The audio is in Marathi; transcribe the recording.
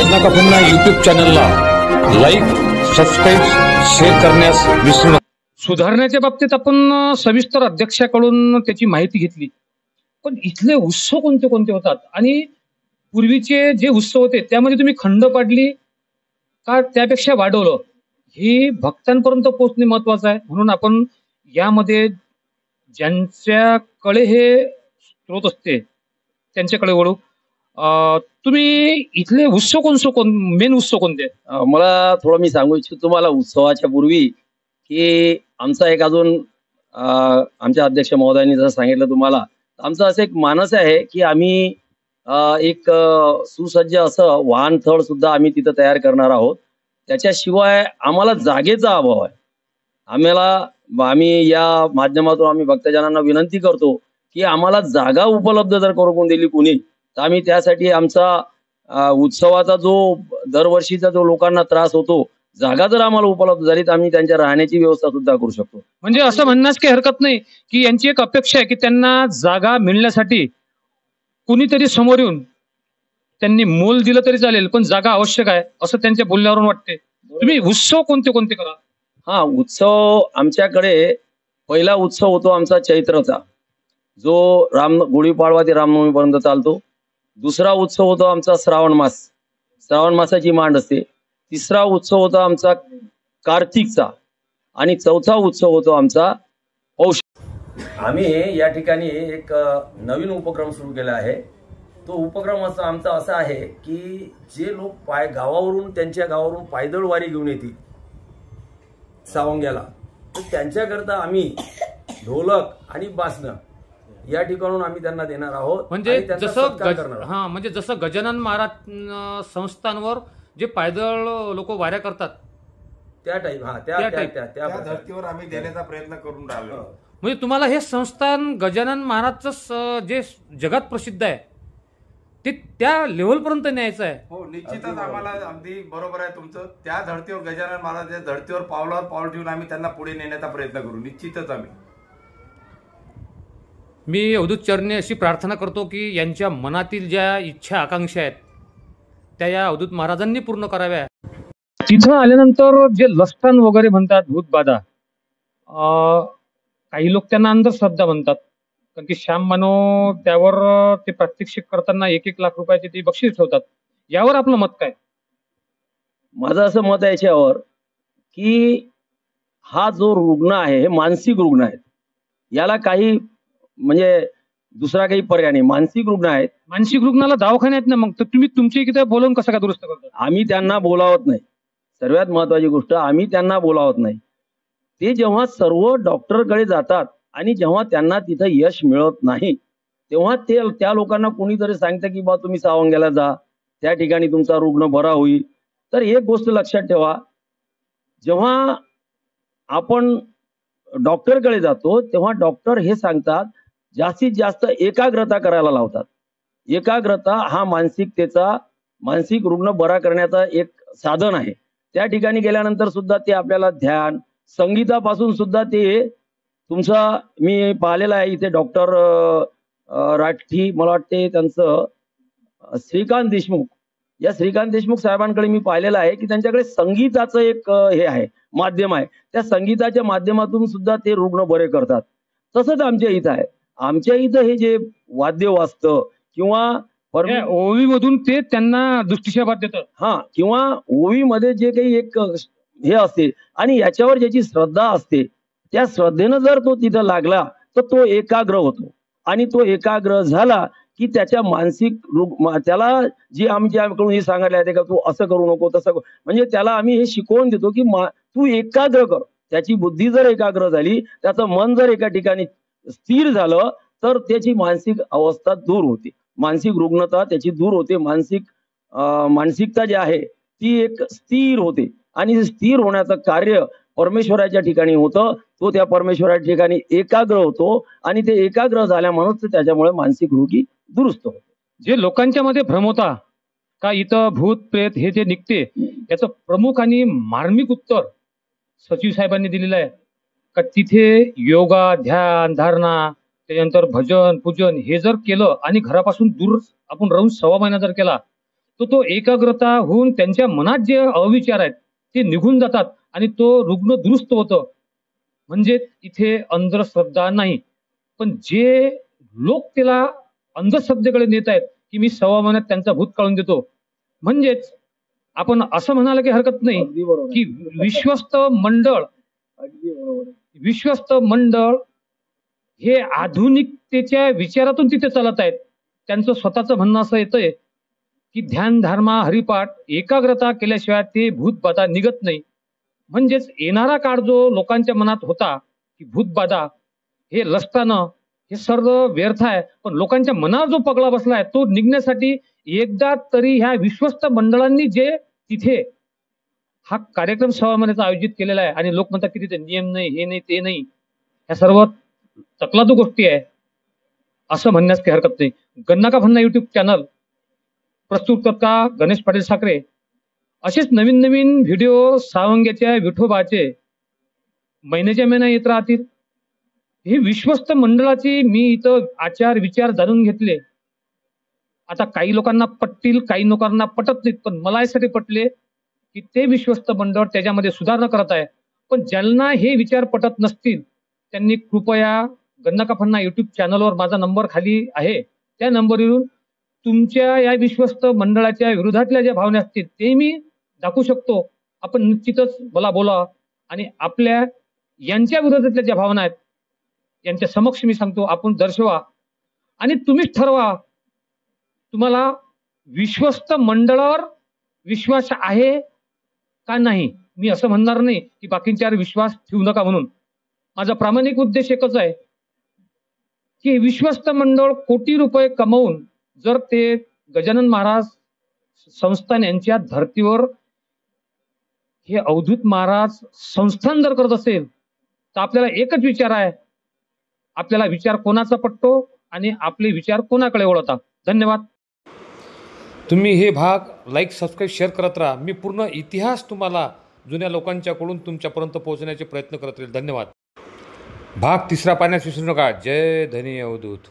विसरू नका पुन्हा यूट्यूब चॅनलला लाईक, सबस्क्राईब, शेअर करण्यास विसरू नका। सुधारण्याच्या बाबतीत आपण सविस्तर अध्यक्षाकडून त्याची माहिती घेतली, पण इथले उत्सव कोणते कोणते होतात आणि पूर्वीचे जे उत्सव होते त्यामध्ये तुम्ही खंड पाडली का त्यापेक्षा वाढवलं, ही भक्तांपर्यंत पोहोचणे महत्वाचं आहे। म्हणून आपण यामध्ये ज्यांच्याकडे हे स्रोत असते त्यांच्याकडे वळू। तुम्ही इथले उत्सव मेन उत्सव कोणते? मला थोडं मी सांगू इच्छितो तुम्हाला उत्सवाच्या पूर्वी की आमचा एक अजून आमच्या अध्यक्ष महोदयांनी जसं सांगितलं तुम्हाला, आमचं असं एक मानस आहे की आम्ही एक सुसज्ज असं वाहनतळ सुद्धा आम्ही तिथं तयार करणार आहोत। त्याच्याशिवाय आम्हाला जागेचा अभाव आहे। आम्ही या माध्यमातून आम्ही भक्तजनांना विनंती करतो की आम्हाला जागा उपलब्ध जर करून दिली कुणी, तर आम्ही त्यासाठी आमचा उत्सवाचा जो दरवर्षीचा जो लोकांना त्रास होतो, जागा जर आम्हाला उपलब्ध झाली तर आम्ही त्यांच्या राहण्याची व्यवस्था सुद्धा करू शकतो। म्हणजे असं म्हणण्यास काही हरकत नाही की यांची एक अपेक्षा आहे की त्यांना जागा मिळण्यासाठी कुणीतरी समोर येऊन त्यांनी मोल दिलं तरी चालेल, पण जागा आवश्यक आहे असं त्यांच्या बोलण्यावरून वाटते। तुम्ही उत्सव कोणते कोणते करा? हा, उत्सव आमच्याकडे पहिला उत्सव होतो आमचा चैत्रचा, जो गुढीपाडवा ते रामनवमीपर्यंत चालतो। दुसरा उत्सव होतो आमचा श्रावण मासाची मांड असते। तिसरा उत्सव होतो आमचा कार्तिकचा आणि चौथा उत्सव होतो आमचा पौष। आम्ही या ठिकाणी एक नवीन उपक्रम सुरू केला आहे। तो उपक्रम आमचा असा आहे की जे लोक गावावरून त्यांच्या गावावरून पायदळ वारी घेऊन येतील सावंग्याला, तर त्यांच्याकरता आम्ही ढोलक आणि बासनं या ठिकाणून आम्ही त्यांना देणार आहोत। म्हणजे जसं गजानन महाराज संस्थांवर जे पायदळ लोक वाऱ्या करतात त्या टाईप, त्या धर्तीवर आम्ही देण्याचा प्रयत्न करून राहिलो। म्हणजे तुम्हाला हे संस्थान गजानन महाराजचं जे जगात प्रसिद्ध आहे ते त्या लेवल पर्यंत न्यायचं आहे। हो, निश्चितच आम्हाला अगदी बरोबर आहे तुमचं। त्या धर्तीवर गजानन महाराज धर्तीवर पावलावर पाऊल ठेवून आम्ही त्यांना पुढे नेण्याचा प्रयत्न करू निश्चितच आम्ही। मी अवधूत चरणे अशी प्रार्थना करतो की यांच्या मनातील ज्या इच्छा आकांक्षा आहेत त्या या अवधूत महाराजांनी पूर्ण कराव्या। तिथं आल्यानंतर जे लष्टन वगैरे म्हणतात, भूतबाधा, काही लोक त्यांना अंधश्रद्धा म्हणतात, कारण की श्याम मानो त्यावर ते प्रात्यक्षिक करताना 1-1 लाख रुपयाचे ते बक्षीस ठेवतात। यावर आपलं मत काय? माझं असं मत आहे याच्यावर की हा जो रुग्ण आहे हे मानसिक रुग्ण आहेत, याला काही म्हणजे दुसरा काही पर्याय नाही। मानसिक रुग्ण आहेत, मानसिक रुग्णाला दवाखान्यात ना, मग तर तुम्ही तुमच्या इथे बोलवून कसं काय दुरुस्त करता? आम्ही त्यांना बोलावत नाही। सर्वात महत्वाची गोष्ट, आम्ही त्यांना बोलावत नाही। ते जेव्हा सर्व डॉक्टरकडे जातात आणि जेव्हा त्यांना तिथं यश मिळत नाही, तेव्हा त्या लोकांना कोणीतरी सांगतं की बा तुम्ही सावंग्याला जा, त्या ठिकाणी तुमचा रुग्ण बरा होईल। तर एक गोष्ट लक्षात ठेवा, जेव्हा आपण डॉक्टरकडे जातो तेव्हा डॉक्टर हे सांगतात जास्तीत जास्त एकाग्रता करायला लावतात। एकाग्रता हा मानसिक रुग्ण बरा करण्याचा एक साधन आहे। त्या ठिकाणी गेल्यानंतर सुद्धा ते आपल्याला ध्यान, संगीतापासून सुद्धा ते तुमचा, मी पाहिलेलं आहे इथे डॉक्टर राठी, मला वाटते त्यांचं श्रीकांत देशमुख, या श्रीकांत देशमुख साहेबांकडे मी पाहिलेलं आहे की त्यांच्याकडे संगीताचं एक हे आहे, माध्यम आहे। त्या संगीताच्या माध्यमातून सुद्धा ते रुग्ण बरे करतात। तसंच आमच्या इथं आहे। आमच्या इथं हे जे वाद्य वाजतं किंवा ओवी मधून ते त्यांना दृष्टिक्षेपात देतं, किंवा ओवी मध्ये जे काही एक हे असते आणि याच्यावर ज्याची श्रद्धा असते, त्या श्रद्धेनं जर तो तिथं लागला तर तो एकाग्र होतो आणि तो एकाग्र झाला की त्याच्या त्याला जी आमच्याकडून हे सांगायला येते का तू असं करू नको तसं, म्हणजे त्याला आम्ही हे शिकवून देतो की तू एकाग्र कर। त्याची बुद्धी जर एकाग्र झाली, त्याचं मन जर एका ठिकाणी स्थिर झालं तर त्याची मानसिक अवस्था दूर होते, मानसिक रुग्णता त्याची दूर होते। मानसिकता जी आहे ती एक स्थिर होते आणि स्थिर होण्याचं कार्य परमेश्वराच्या ठिकाणी होतं। तो त्या परमेश्वराच्या ठिकाणी एकाग्र होतो आणि ते एकाग्र झाल्यामुळेच त्याच्यामुळे मानसिक रोगी दुरुस्त होतो। जे लोकांच्या मध्ये भ्रम होता का इथं भूत प्रेत हे जे निघते, याचं प्रमुख आणि मार्मिक उत्तर सचिव साहेबांनी दिलेलं आहे का तिथे योगा, ध्यान, धारणा, त्यानंतर भजन, पूजन हे जर केलं आणि घरापासून दूर आपण राहून 1.25 महिना जर केला तो एकाग्रता होऊन त्यांच्या मनात जे अविचार आहेत ते निघून जातात आणि तो रुग्ण दुरुस्त होतं. म्हणजे इथे अंधश्रद्धा नाही. पण जे लोक त्याला अंधश्रद्धेकडे नेत आहेत की मी 6 महिन्यात त्यांचा भूत काढून देतो, म्हणजेच आपण असं म्हणायला काही हरकत नाही अगदी बरोबर की विश्वस्त मंडळ अगदी बरोबर विश्वस्त मंडळ हे आधुनिकतेच्या विचारातून तिथे चालत आहेत. त्यांचं स्वतःचं म्हणणं असं येतंय की ध्यान धारणा हरिपाठ एकाग्रता केल्याशिवाय ते भूतबाधा निघत नाही. म्हणजेच येणारा काळ जो लोकांच्या मनात होता की भूतबाधा हे लसताना हे सर्व व्यर्थ आहे, पण लोकांच्या मनावर जो पगडा बसलाय तो निघण्यासाठी एकदा तरी ह्या विश्वस्त मंडळांनी जे तिथे हा कार्यक्रम 6 महिन्याचा आयोजित केलेला आहे आणि लोक म्हणतात की तिथे नियम नाही, हे नाही, ते नाही, ह्या सर्व तकलादू गोष्टी आहे असं म्हणण्यास काही हरकत नाही. गन्ना का भन्ना युट्यूब चॅनल प्रस्तुत करता गणेश पाटील साखरे. असेच नवीन नवीन व्हिडिओ सावंग्याच्या विठोबाचे महिन्याच्या महिना येत राहतील. ही विश्वस्त मंडळाची मी इथं आचार विचार जाणून घेतले. आता काही लोकांना पटतील, काही लोकांना पटत नाहीत, पण मला यासाठी पटले की ते विश्वस्त मंडळ त्याच्यामध्ये सुधारणा करत आहे. पण ज्यांना हे विचार पटत नसतील त्यांनी कृपया गन्ना का फन्ना युट्यूब चॅनलवर माझा नंबर खाली आहे, त्या नंबरवरून तुमच्या या विश्वस्त मंडळाच्या विरोधातल्या ज्या भावना असतील ते मी दाखवू शकतो. आपण निश्चितच मला बोला आणि आपल्या यांच्या विरोधातल्या ज्या भावना आहेत यांच्या समक्ष मी सांगतो आपण दर्शवा आणि तुम्हीच ठरवा तुम्हाला विश्वस्त मंडळावर विश्वास आहे का नाही. मी असं म्हणणार नाही की बाकींच्यावर विश्वास ठेवू नका म्हणून. माझा प्रामाणिक उद्देश एकच आहे की विश्वस्त मंडळ कोटी रुपये कमवून जर ते गजानन महाराज संस्थान यांच्या धर्तीवर हे अवधूत महाराज संस्थान जर करत असेल तर आपल्याला एकच विचार आहे, आपल्याला विचार कोणाचा पटतो आणि आपले विचार कोणाकडे वळतात. धन्यवाद. तुम्ही हे भाग लाईक सबस्क्राईब शेअर करत राहा. मी पूर्ण इतिहास तुम्हाला जुन्या लोकांच्याकडून तुमच्यापर्यंत पोहोचण्याचे प्रयत्न करत राहील. धन्यवाद. भाग 3 पाहण्यास विसरू नका. जय धनी अवधूत.